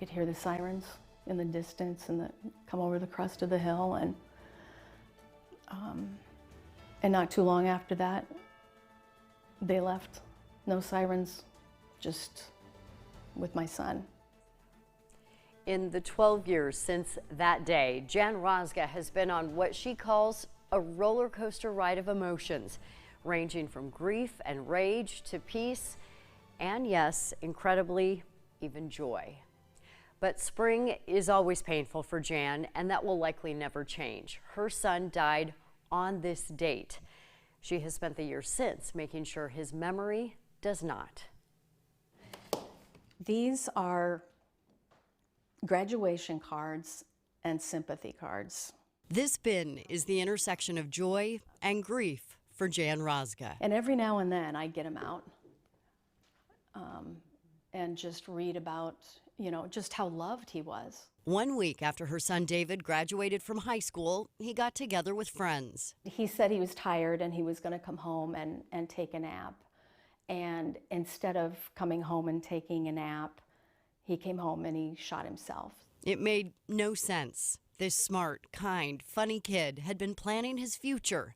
could hear the sirens in the distance and come over the crest of the hill, and not too long after that, they left. No sirens, just with my son. In the 12 years since that day, Jan Rozga has been on what she calls a roller coaster ride of emotions, ranging from grief and rage to peace, and yes, incredibly, even joy. But spring is always painful for Jan, and that will likely never change. Her son died on this date. She has spent the years since making sure his memory does not. These are graduation cards and sympathy cards. This bin is the intersection of joy and grief for Jan Rozga. And every now and then I get them out and just read about, just how loved he was. 1 week after her son David graduated from high school, he got together with friends. He said he was tired and he was going to come home and take a nap. And instead of coming home and taking a nap, he came home and he shot himself. It made no sense. This smart, kind, funny kid had been planning his future.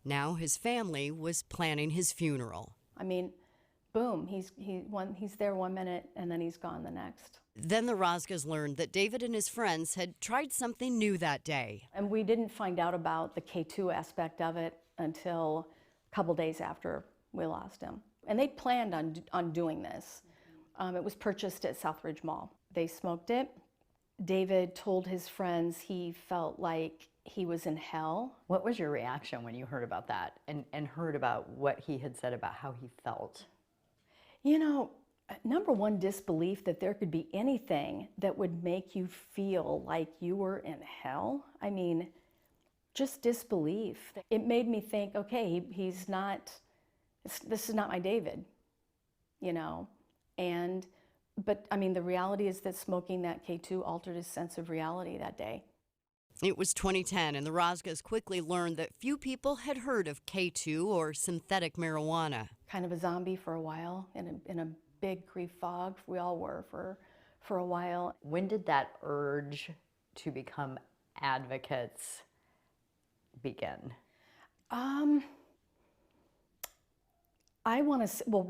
Now his family was planning his funeral. I mean, boom, he's there 1 minute and then he's gone the next. Then the Rozgas learned that David and his friends had tried something new that day. And we didn't find out about the K2 aspect of it until a couple days after we lost him. And they planned on doing this. It was purchased at Southridge Mall. They smoked it. David told his friends he felt like he was in hell. What was your reaction when you heard about that and heard about what he had said about how he felt? Number one, disbelief that there could be anything that would make you feel like you were in hell. I mean, just disbelief. It made me think, okay, this is not my David, But I mean, the reality is that smoking that K2 altered his sense of reality that day. It was 2010, and the Rozgas quickly learned that few people had heard of K2 or synthetic marijuana. Kind of a zombie for a while, in a big grief fog. We all were for a while. When did that urge to become advocates begin?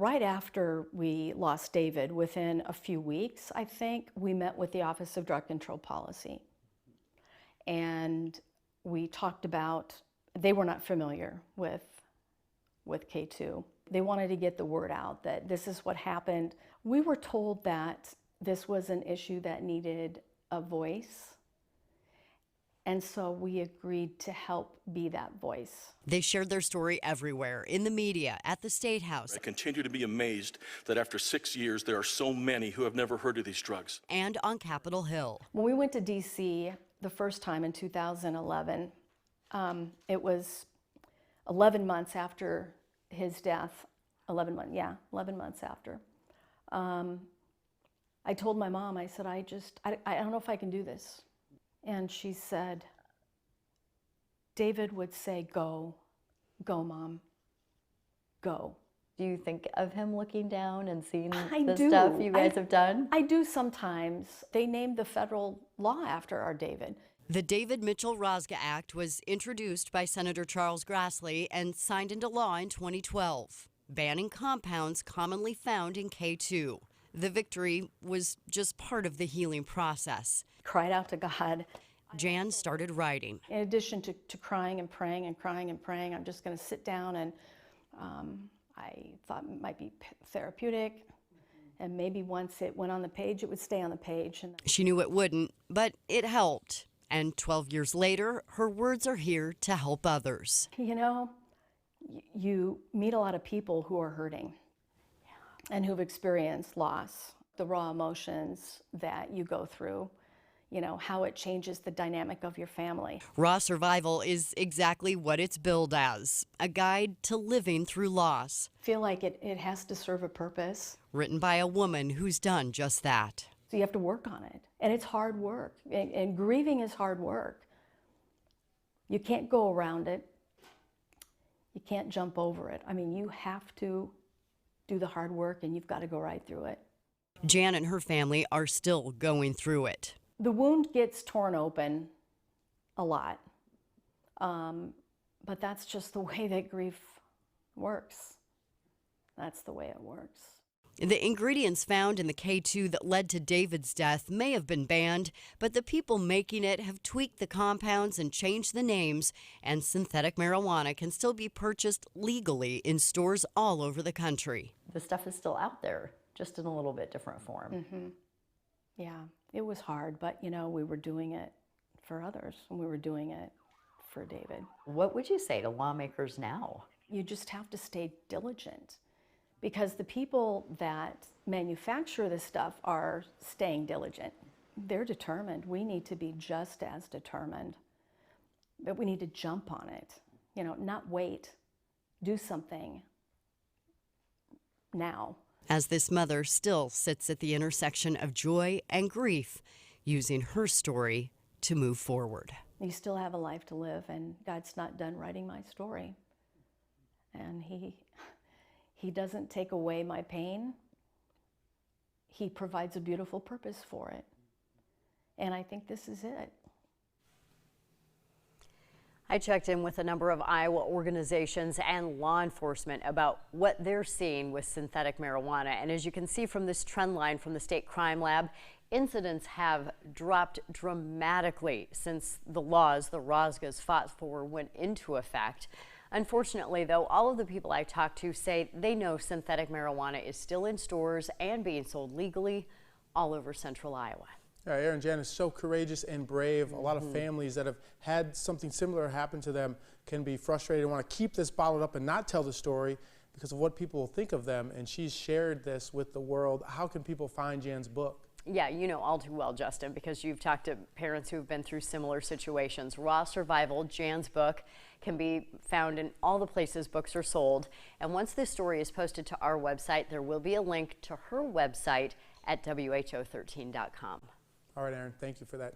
Right after we lost David, within a few weeks, I think, we met with the Office of Drug Control Policy. And we talked about, they were not familiar with K2. They wanted to get the word out that this is what happened. We were told that this was an issue that needed a voice. And so we agreed to help be that voice. They shared their story everywhere, in the media, at the State House. I continue to be amazed that after 6 years, there are so many who have never heard of these drugs. And on Capitol Hill. When we went to DC the first time in 2011, it was 11 months after his death, 11 months after. I told my mom, I said, I don't know if I can do this. And she said, David would say, go, Mom, go. Do you think of him looking down and seeing the stuff you guys have done? I do sometimes. They named the federal law after our David. The David Mitchell Rozga Act was introduced by Senator Charles Grassley and signed into law in 2012, banning compounds commonly found in K2. The victory was just part of the healing process. Cried out to God. Jan started writing. In addition to crying and praying and crying and praying, I'm just going to sit down, and I thought it might be therapeutic, and maybe once it went on the page, it would stay on the page. And she knew it wouldn't, but it helped. And 12 years later, her words are here to help others. You meet a lot of people who are hurting and who've experienced loss, the raw emotions that you go through, how it changes the dynamic of your family. Raw Survival is exactly what it's billed as, a guide to living through loss. I feel like it has to serve a purpose. Written by a woman who's done just that. So you have to work on it, and it's hard work, and grieving is hard work. You can't go around it. You can't jump over it. I mean, you have to do the hard work, and you've got to go right through it. Jan and her family are still going through it. The wound gets torn open a lot, but that's just the way that grief works. That's the way it works. The ingredients found in the K2 that led to David's death may have been banned, but the people making it have tweaked the compounds and changed the names, and synthetic marijuana can still be purchased legally in stores all over the country. The stuff is still out there, just in a little bit different form. Yeah, it was hard, but you know, we were doing it for others, and we were doing it for David. What would you say to lawmakers now? You just have to stay diligent, because the people that manufacture this stuff are staying diligent. They're determined. We need to be just as determined, but we need to jump on it, you know, not wait, do something now. As this mother still sits at the intersection of joy and grief, using her story to move forward. You still have a life to live, and God's not done writing my story. And He doesn't take away my pain. He provides a beautiful purpose for it. And I think this is it. I checked in with a number of Iowa organizations and law enforcement about what they're seeing with synthetic marijuana. And as you can see from this trend line from the State Crime Lab, incidents have dropped dramatically since the laws the Rozgas fought for went into effect. Unfortunately, though, all of the people I talked to say they know synthetic marijuana is still in stores and being sold legally all over central Iowa. Yeah, Aaron, Jan is so courageous and brave. A lot of families that have had something similar happen to them can be frustrated and want to keep this bottled up and not tell the story because of what people will think of them. And she's shared this with the world. How can people find Jan's book? Yeah, you know all too well, Justin, because you've talked to parents who've been through similar situations. Raw Survival, Jan's book, can be found in all the places books are sold. And once this story is posted to our website, there will be a link to her website at WHO13.com. All right, Aaron, thank you for that.